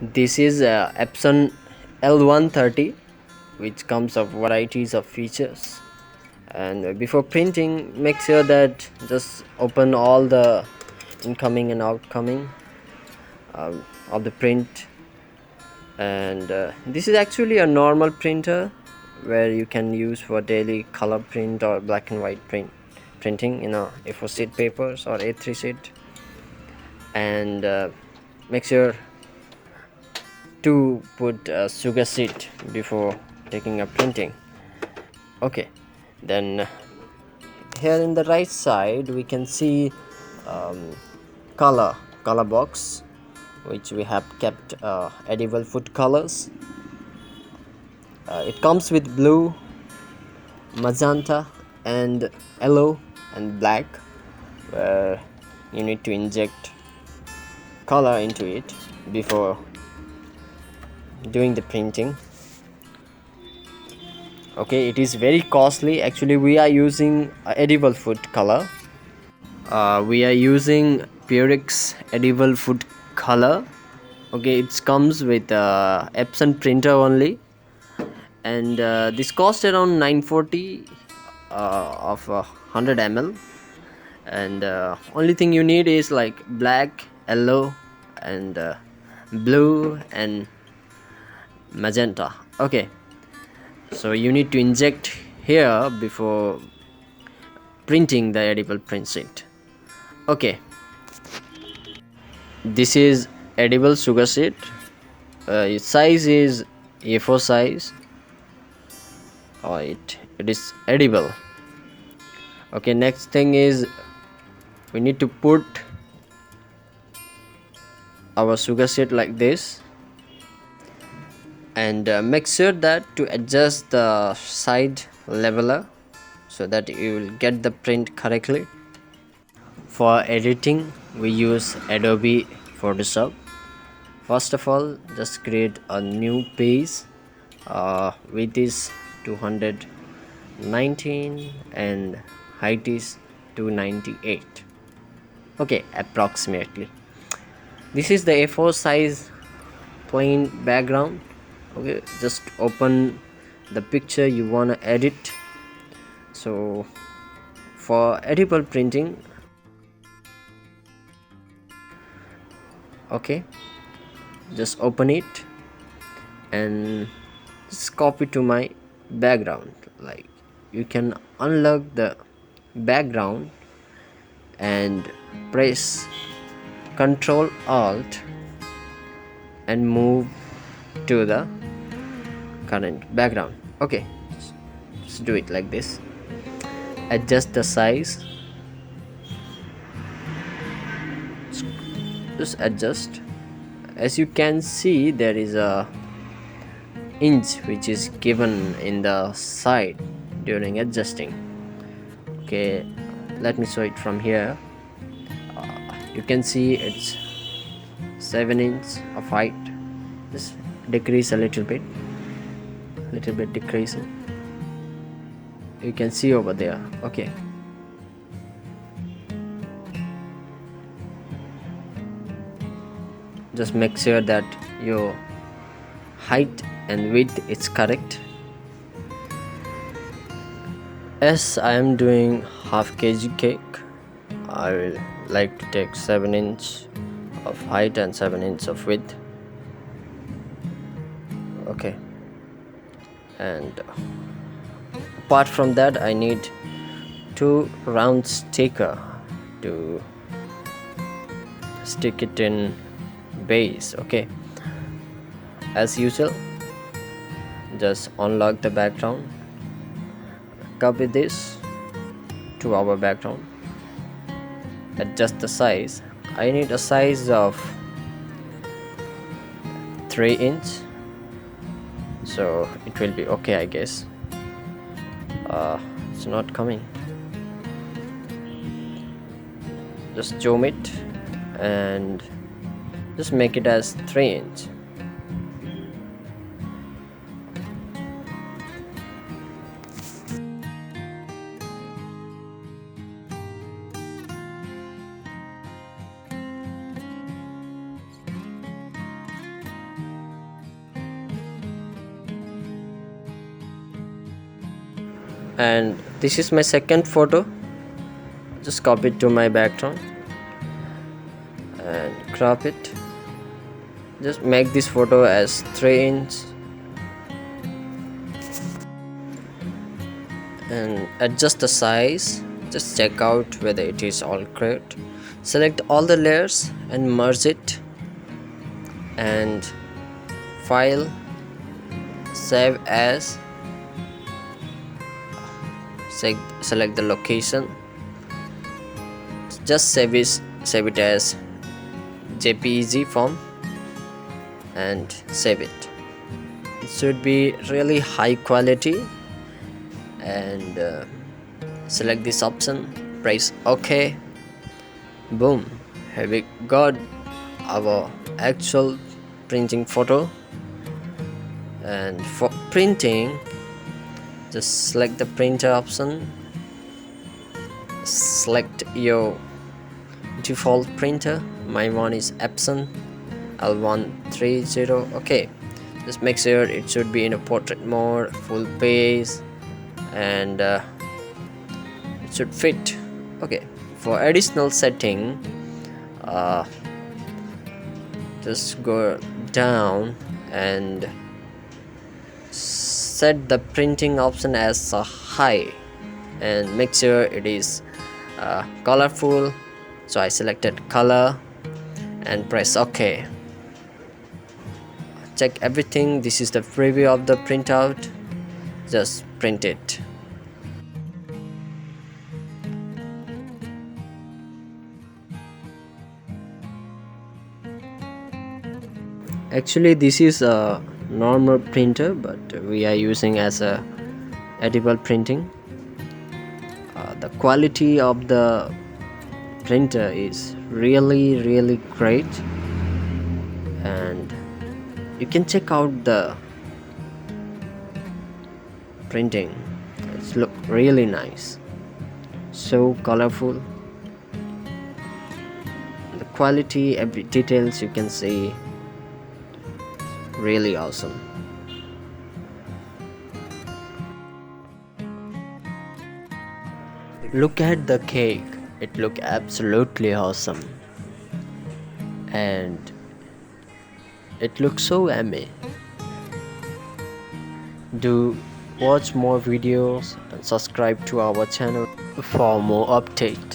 This is EPSON L130, which comes of varieties of features. And before printing, make sure that just open all the incoming and outgoing of the print. And this is actually a normal printer where you can use for daily color print or black and white printing in A4 sheet papers or A3 sheet. And make sure to put a sugar sheet before taking a printing. Okay, then here in the right side we can see um, color box, which we have kept edible food colors. It comes with blue, magenta and yellow and black, where you need to inject color into it before doing the printing. Okay, it is very costly. Actually, we are using edible food color. We are using PURIX edible food color. Okay, it comes with EPSON printer only, and this cost around 940 of 100 ml. And only thing you need is like black, yellow and blue and magenta. Okay, so you need to inject here before printing the edible print sheet. Okay, this is edible sugar sheet. Its size is A4 size. It is edible. Okay, next thing is we need to put our sugar sheet like this, and make sure that to adjust the side leveler so that you will get the print correctly. For editing, we use Adobe Photoshop. First of all, just create a new page. Width is 219 and height is 298. Okay, approximately. This is the A4 size plain background. Okay, just open the picture you want to edit. So for edible printing, okay, just open it and just copy to my background. Like, you can unlock the background and press Ctrl Alt and move to the current background. Okay, just do it like this. Adjust the size, just adjust. As you can see, there is a inch which is given in the side during adjusting. Okay, let me show it from here. You can see it's 7 inches of height. Just decrease a little bit decreasing. You can see over there. Okay, just make sure that your height and width is correct. As I am doing half kg cake, I will like to take 7 inch of height and 7 inch of width. Okay, and apart from that, I need 2 round sticker to stick it in base. Okay, as usual, just unlock the background, copy this to our background, adjust the size. I need a size of 3 inch, so it will be okay, I guess. It's not coming. Just zoom it and just make it as 3 inch. And this is my second photo. Just copy it to my background and crop it. Just make this photo as 3 inch and adjust the size. Just check out whether it is all correct. Select all the layers and merge it, and file, save as, select the location. Just save it as JPEG form and save it. It should be really high quality, and select this option, press OK. Boom, here we got our actual printing photo. And for printing, just select the printer option, select your default printer. My one is EPSON L130. okay, just make sure it should be in a portrait mode, full page, and it should fit. Okay, for additional setting, just go down and set the printing option as high, and make sure it is colorful. So I selected color and press OK. Check everything. This is the preview of the printout. Just print it. Actually, this is a normal printer, but we are using as a edible printing. The quality of the printer is really great, and you can check out the printing. It's look really nice, so colorful. The quality, every details you can see, really awesome. Look at the cake, it look absolutely awesome, and it looks so yummy. Do watch more videos and subscribe to our channel for more updates.